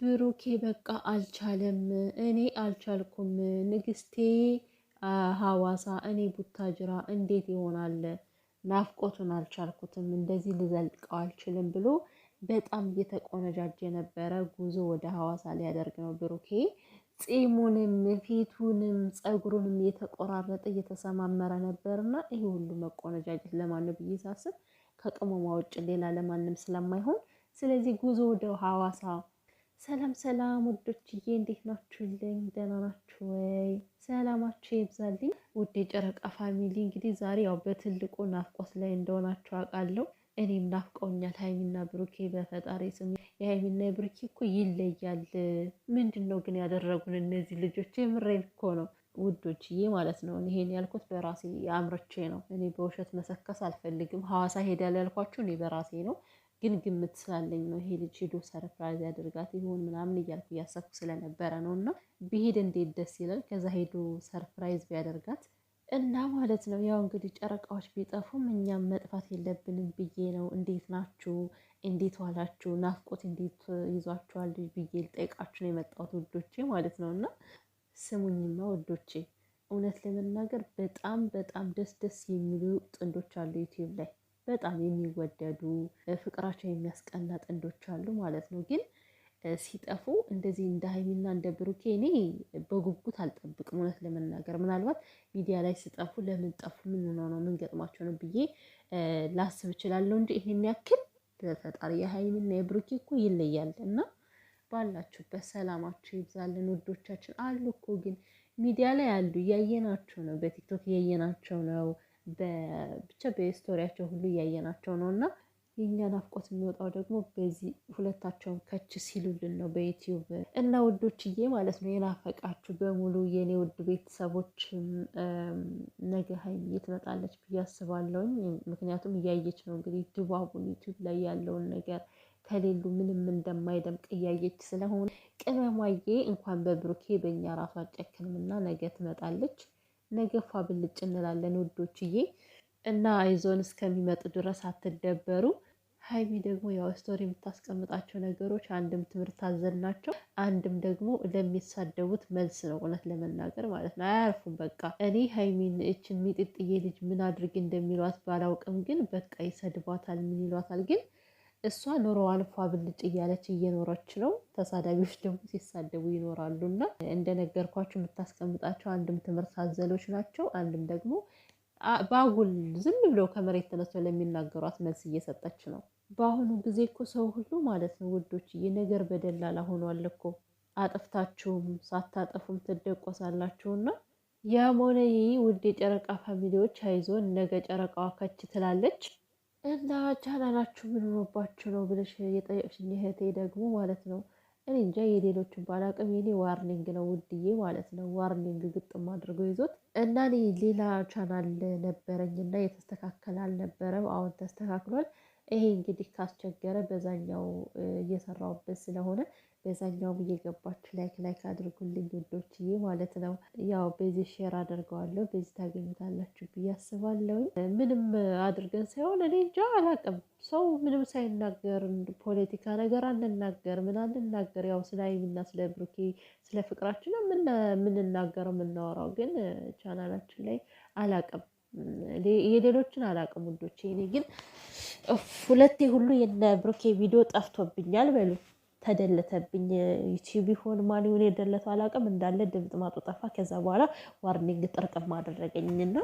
ብሩኬ በቃ አልቻለም። እኔ አልቻልኩም። ንግስቴ ሀዋሳ፣ እኔ ቡታጅራ እንዴት ይሆናል? ናፍቆቱን አልቻልኩትም፣ እንደዚህ ልዘልቀው አልችልም ብሎ በጣም እየተቆነጃጀ ነበረ። ጉዞ ወደ ሀዋሳ ሊያደርግ ነው ብሩኬ። ጺሙንም ፊቱንም ፀጉሩንም እየተቆራረጠ እየተሰማመረ ነበርና ይሄ ሁሉ መቆነጃጀት ለማን ነው ብዬ ሳስብ ከቅመሟ ውጭ ሌላ ለማንም ስለማይሆን፣ ስለዚህ ጉዞ ወደ ሀዋሳ። ሰላም ሰላም ውዶችዬ፣ እንዴት ናችሁልኝ? ደህና ናችሁ ወይ? ሰላማችሁ ይብዛልኝ። ውድ የጨረቃ ፋሚሊ፣ እንግዲህ ዛሬ ያው በትልቁ ናፍቆት ላይ እንደሆናችሁ አውቃለሁ። እኔም ናፍቀውኛል ሀይሚና ብሩኬ። በፈጣሪ ስም የሀይሚና የብሩኬ እኮ ይለያል። ምንድን ነው ግን ያደረጉን እነዚህ ልጆች? የምሬን እኮ ነው ውዶችዬ ማለት ነው። ይሄን ያልኩት በራሴ አምርቼ ነው። እኔ በውሸት መሰከስ አልፈልግም። ሀዋሳ ሄዳል ያልኳችሁ እኔ በራሴ ነው፣ ግን ግምት ስላለኝ ነው። ይሄ ልጅ ሄዶ ሰርፕራይዝ ያደርጋት ይሆን ምናምን እያልኩ እያሰብኩ ስለነበረ ነው። እና ቢሄድ እንዴት ደስ ይላል። ከዛ ሄዶ ሰርፕራይዝ ቢያደርጋት እና ማለት ነው። ያው እንግዲህ ጨረቃዎች ቢጠፉም እኛም መጥፋት የለብንም ብዬ ነው። እንዴት ናችሁ? እንዴት ዋላችሁ? ናፍቆት እንዴት ይዟችኋል ብዬ ልጠይቃችሁ ነው የመጣሁት ውዶቼ ማለት ነው። እና ስሙኝማ ውዶቼ፣ እውነት ለመናገር በጣም በጣም ደስ ደስ የሚሉ ጥንዶች አሉ ዩቲዩብ ላይ፣ በጣም የሚወደዱ ፍቅራቸው የሚያስቀና ጥንዶች አሉ ማለት ነው። ግን ሲጠፉ እንደዚህ እንደ ሀይሚና እንደ ብሩኬ እኔ በጉጉት አልጠብቅም። እውነት ለመናገር ምናልባት ሚዲያ ላይ ሲጠፉ ለምን ጠፉ፣ ምን ሆነው ነው፣ ምን ገጥሟቸው ነው ብዬ ላስብ እችላለሁ እንጂ ይሄን ያክል በፈጣሪ የሀይሚና የብሩኬ እኮ ይለያል። እና ባላችሁበት ሰላማችሁ ይብዛልን ውዶቻችን። አሉ እኮ ግን ሚዲያ ላይ አሉ፣ እያየናቸው ነው፣ በቲክቶክ እያየናቸው ነው፣ ብቻ በስቶሪያቸው ሁሉ እያየናቸው ነው። እና የእኛ ናፍቆት የሚወጣው ደግሞ በዚህ ሁለታቸውን ከች ሲሉልን ነው በዩቲዩብ። እና ውዶችዬ ማለት ነው የናፈቃችሁ በሙሉ የኔ ውድ ቤተሰቦችም ነገ ሀይሚዬ ትመጣለች ብዬ አስባለሁኝ። ምክንያቱም እያየች ነው እንግዲህ ድባቡን ዩቲዩብ ላይ ያለውን ነገር ከሌሉ ምንም እንደማይደምቅ እያየች ስለሆነ ቅመሟዬ እንኳን በብሩኬ በእኛ ራሱ አጨክንም እና ነገ ትመጣለች። ነገ ፋ ብልጭ እንላለን ውዶችዬ። እና አይዞን እስከሚመጡ ድረስ አትደበሩ። ሀይሚ ደግሞ ያው ስቶሪ የምታስቀምጣቸው ነገሮች አንድም ትምህርት አዘል ናቸው፣ አንድም ደግሞ ለሚሳደቡት መልስ ነው። እውነት ለመናገር ማለት ነው አያርፉም። በቃ እኔ ሀይሚን እችን ሚጥጥዬ ልጅ ምን አድርግ እንደሚሏት ባላውቅም፣ ግን በቃ ይሰድቧታል፣ ምን ይሏታል። ግን እሷ ኑሮዋን ፏ ብልጭ እያለች እየኖረች ነው። ተሳዳቢዎች ደግሞ ሲሳደቡ ይኖራሉ። እና እንደነገርኳቸው የምታስቀምጣቸው አንድም ትምህርት አዘሎች ናቸው፣ አንድም ደግሞ በአጉል ዝም ብለው ከመሬት ተነስተው ለሚናገሯት መልስ እየሰጠች ነው። በአሁኑ ጊዜ እኮ ሰው ሁሉ ማለት ነው ውዶች ነገር በደላላ ሆኗል እኮ። አጥፍታችሁም ሳታጠፉም ትደቆሳላችሁና ያም ሆነ ይህ ውድ የጨረቃ ፋሚሊዎች አይዞን፣ ነገ ጨረቃዋ ከች ትላለች። እና ቻናላችሁ ምን ሆኖባችሁ ነው ብለሽ የጠየቅሽኝ እህቴ ደግሞ ማለት ነው እኔ እንጃ የሌሎችን ባላቅም የኔ ዋርኒንግ ነው ውድዬ ማለት ነው። ዋርኒንግ ግጥም አድርገው ይዞት እና እኔ ሌላ ቻናል ነበረኝ እና የተስተካከለ አልነበረም። አሁን ተስተካክሏል። ይሄ እንግዲህ ካስቸገረ በዛኛው እየሰራሁበት ስለሆነ በዛኛው እየገባችሁ ላይክ አድርጉልኝ ውዶችዬ ማለት ነው። ያው በዚህ ሼር አደርገዋለሁ፣ በዚህ ታገኙታላችሁ ብዬ አስባለሁ። ምንም አድርገን ሳይሆን እኔ እንጃ አላውቅም። ሰው ምንም ሳይናገር ፖለቲካ ነገር አንናገር፣ ምን አንናገር። ያው ስለ ሀይሚና ስለ ብሩኬ ስለ ፍቅራችን የምንናገረው የምናወራው፣ ግን ቻናላችን ላይ አላውቅም፣ የሌሎችን አላውቅም ውዶቼ። እኔ ግን ሁለቴ ሁሉ የነ ብሩኬ ቪዲዮ ጠፍቶብኛል በሉ፣ ተደለተብኝ። ዩቲዩብ ይሆን ማን ይሆን የደለተው አላውቅም። እንዳለ ድምጥ ማጡ ጠፋ። ከዛ በኋላ ዋርኒንግ ጥርቅም አደረገኝና